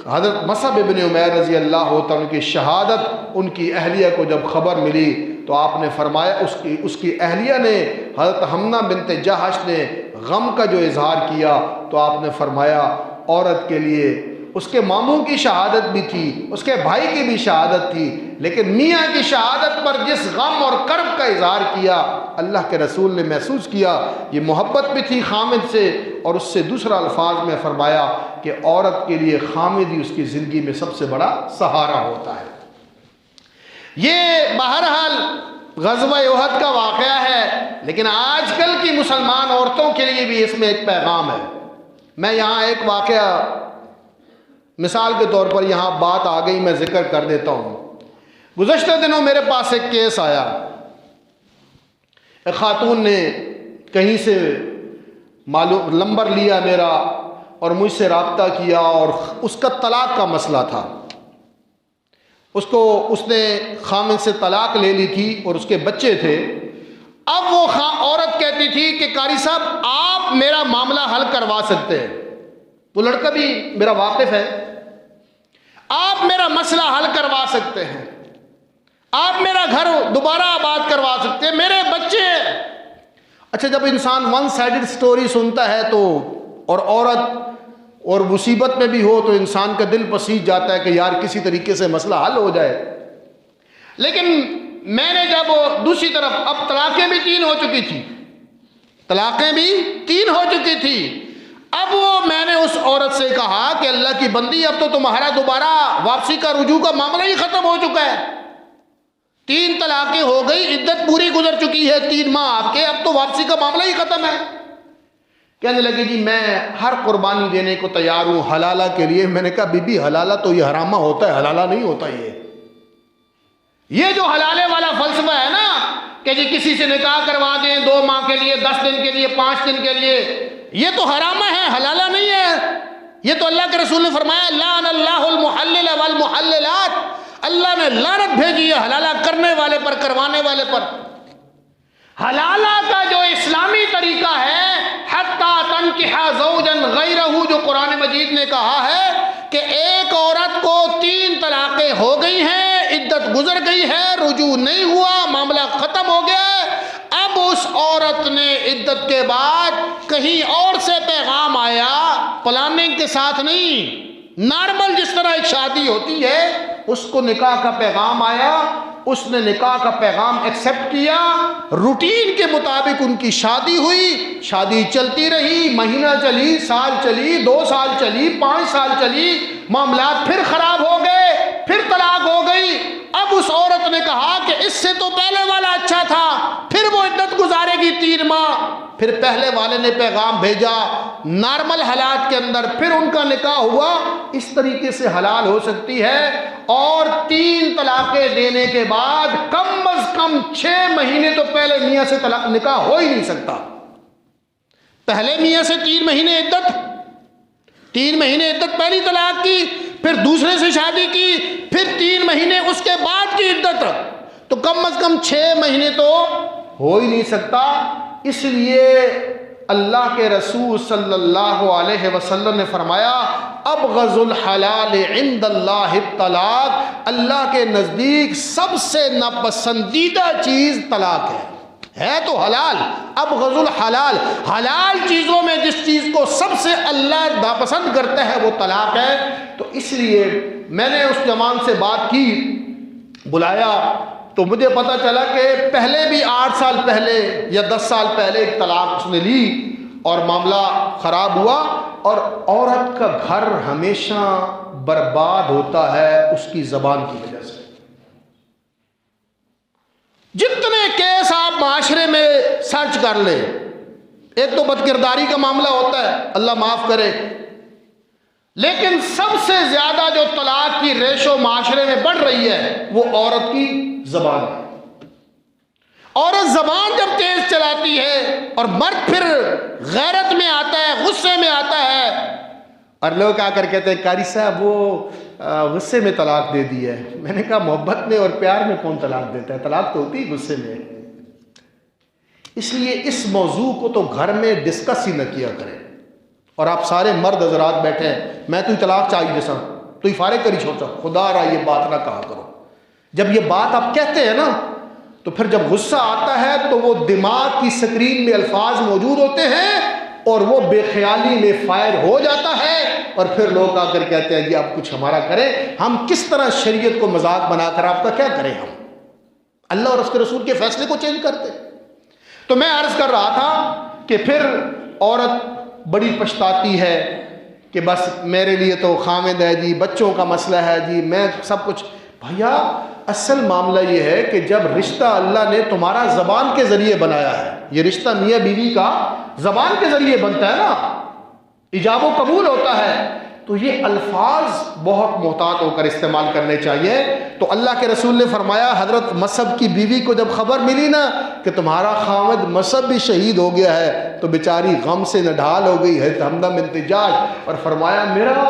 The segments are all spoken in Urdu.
حضرت مصعب بن عمیر رضی اللہ عنہ کی شہادت ان کی اہلیہ کو جب خبر ملی تو آپ نے فرمایا، اس کی اہلیہ نے، حضرت حمنہ بنت جہش نے غم کا جو اظہار کیا تو آپ نے فرمایا عورت کے لیے اس کے ماموں کی شہادت بھی تھی، اس کے بھائی کی بھی شہادت تھی، لیکن میاں کی شہادت پر جس غم اور کرب کا اظہار کیا اللہ کے رسول نے محسوس کیا یہ محبت بھی تھی خامد سے، اور اس سے دوسرا الفاظ میں فرمایا کہ عورت کے لیے خامد ہی اس کی زندگی میں سب سے بڑا سہارا ہوتا ہے۔ یہ بہرحال غزوہ احد کا واقعہ ہے، لیکن آج کل کی مسلمان عورتوں کے لیے بھی اس میں ایک پیغام ہے۔ میں یہاں ایک واقعہ مثال کے طور پر یہاں بات آ گئی، میں ذکر کر دیتا ہوں۔ گزشتہ دنوں میرے پاس ایک کیس آیا، ایک خاتون نے کہیں سے نمبر لیا میرا اور مجھ سے رابطہ کیا، اور اس کا طلاق کا مسئلہ تھا۔ اس نے خامد سے طلاق لے لی تھی اور اس کے بچے تھے۔ اب وہ عورت کہتی تھی کہ قاری صاحب آپ میرا معاملہ حل کروا سکتے ہیں، وہ لڑکا بھی میرا واقف ہے، آپ میرا مسئلہ حل کروا سکتے ہیں، آپ میرا گھر دوبارہ آباد کروا سکتے ہیں، میرے بچے۔ اچھا، جب انسان ون سائیڈڈ سٹوری سنتا ہے تو، اور عورت اور مصیبت میں بھی ہو تو انسان کا دل پسیج جاتا ہے کہ یار کسی طریقے سے مسئلہ حل ہو جائے۔ لیکن میں نے جب دوسری طرف، اب طلاقیں بھی 3 ہو چکی تھی، طلاقیں بھی 3 ہو چکی تھی، اب میں نے اس عورت سے کہا کہ اللہ کی بندی اب تو تمہارا دوبارہ واپسی کا رجوع کا معاملہ ہی ختم ہو چکا ہے، 3 طلاقیں ہو گئی، عدت پوری گزر چکی ہے 3 ماہ آپ کے، اب تو واپسی کا معاملہ ہی ختم ہے۔ کہنے لگی جی میں ہر قربانی دینے کو تیار ہوں حلالہ کے لیے۔ میں نے کہا بی بی حلالہ تو یہ حرامہ ہوتا ہے، حلالہ نہیں ہوتا۔ یہ جو حلالے والا فلسفہ ہے نا کہ جی کسی سے نکاح کروا دیں 2 ماہ کے لیے، 10 دن کے لیے، 5 دن کے لیے، یہ تو حرامہ ہے، حلالہ نہیں ہے۔ یہ تو اللہ کے رسول نے فرمایا لعن اللہ المحلل والمحللات، اللہ نے لعنت بھیجی ہے حلالہ کرنے والے پر، کروانے والے پر۔ حلالہ کا جو اسلامی طریقہ ہے حتی تنکح زوجا غیرہ، جو قرآن مجید نے کہا ہے کہ ایک عورت کو 3 طلاقیں ہو گئی ہیں، عدت گزر گئی ہے، رجوع نہیں ہوا، معاملہ ختم ہو گیا ہے، اب اس عورت نے عدت کے بعد کہیں اور سے پیغام آیا، پلاننگ کے ساتھ نہیں، نارمل جس طرح ایک شادی ہوتی ہے اس کو نکاح کا پیغام آیا، اس نے نکاح کا پیغام ایکسیپٹ کیا، روٹین کے مطابق ان کی شادی ہوئی، شادی چلتی رہی، مہینہ چلی، سال چلی، 2 سال چلی، 5 سال چلی، معاملات پھر خراب ہو گئے، پھر طلاق ہو گئی۔ اب اس عورت نے کہا کہ اس سے تو پہلے والا اچھا تھا، پھر وہ عدت گزارے گی 3 ماہ، پھر پہلے والے نے پیغام بھیجا، نارمل حالات کے اندر پھر ان کا نکاح ہوا۔ اس طریقے سے حلال ہو سکتی ہے، اور 3 طلاقیں دینے کے بعد کم از کم 6 مہینے تو پہلے میاں سے طلاق نکاح ہو ہی نہیں سکتا۔ پہلے میاں سے 3 مہینے عدت، 3 مہینے عدت پہلی طلاق کی، پھر دوسرے سے شادی کی، پھر 3 مہینے اس کے بعد کی عدت، تو کم از کم 6 مہینے تو ہو ہی نہیں سکتا۔ اس لیے اللہ کے رسول صلی اللہ علیہ وسلم نے فرمایا ابغض الحلال عند اللہ الطلاق، اللہ کے نزدیک سب سے ناپسندیدہ چیز طلاق ہے تو حلال، ابغض الحلال، حلال چیزوں میں جس چیز کو سب سے اللہ ناپسند کرتا ہے وہ طلاق ہے۔ تو اس لیے میں نے اس جوان سے بات کی، بلایا، تو مجھے پتا چلا کہ پہلے بھی 8 سال پہلے یا 10 سال پہلے ایک طلاق اس نے لی اور معاملہ خراب ہوا، اور عورت کا گھر ہمیشہ برباد ہوتا ہے اس کی زبان کی وجہ سے۔ جتنے کیس آپ معاشرے میں سرچ کر لیں، ایک تو بد کرداری کا معاملہ ہوتا ہے، اللہ معاف کرے، لیکن سب سے زیادہ جو طلاق کی ریشو معاشرے میں بڑھ رہی ہے وہ عورت کی زبان ہے۔ عورت زبان جب تیز چلاتی ہے اور مرد پھر غیرت میں آتا ہے، غصے میں آتا ہے، اور لوگ آ کر کہتے ہیں قاری صاحب وہ غصے میں طلاق دے دی ہے۔ میں نے کہا محبت میں اور پیار میں کون طلاق دیتا ہے، طلاق تو ہوتی ہے غصے میں۔ اس لیے اس موضوع کو تو گھر میں ڈسکس ہی نہ کیا کریں۔ اور آپ سارے مرد حضرات بیٹھے ہیں، میں تو طلاق چاہیے سا، تو ہی فارغ کری چھوڑتا، خدا را یہ بات نہ کہا کرو۔ جب یہ بات آپ کہتے ہیں نا تو پھر جب غصہ آتا ہے تو وہ دماغ کی سکرین میں الفاظ موجود ہوتے ہیں اور وہ بے خیالی میں فائر ہو جاتا ہے، اور پھر لوگ آ کر کہتے ہیں جی آپ کچھ ہمارا کریں، ہم کس طرح شریعت کو مذاق بنا کر آپ کا کیا کریں، ہم اللہ اور اس کے رسول کے فیصلے کو چینج کرتے۔ تو میں عرض کر رہا تھا کہ پھر عورت بڑی پچھتاتی ہے کہ بس میرے لیے تو خامد ہے جی، بچوں کا مسئلہ ہے جی، میں سب کچھ۔ بھیا اصل معاملہ یہ ہے کہ جب رشتہ اللہ نے تمہارا زبان کے ذریعے بنایا ہے، یہ رشتہ میاں بیوی کا زبان کے ذریعے بنتا ہے نا، ایجاب و قبول ہوتا ہے، تو یہ الفاظ بہت محتاط ہو کر استعمال کرنے چاہیے۔ تو اللہ کے رسول نے فرمایا حضرت مصعب کی بیوی کو جب خبر ملی نا کہ تمہارا خاوند مصعب بھی شہید ہو گیا ہے تو بیچاری غم سے نڈھال ہو گئی ہے، حمدہ بنت جاش، اور فرمایا میرا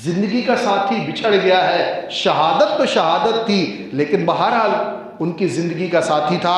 زندگی کا ساتھی بچھڑ گیا ہے۔ شہادت تو شہادت تھی لیکن بہرحال ان کی زندگی کا ساتھی تھا۔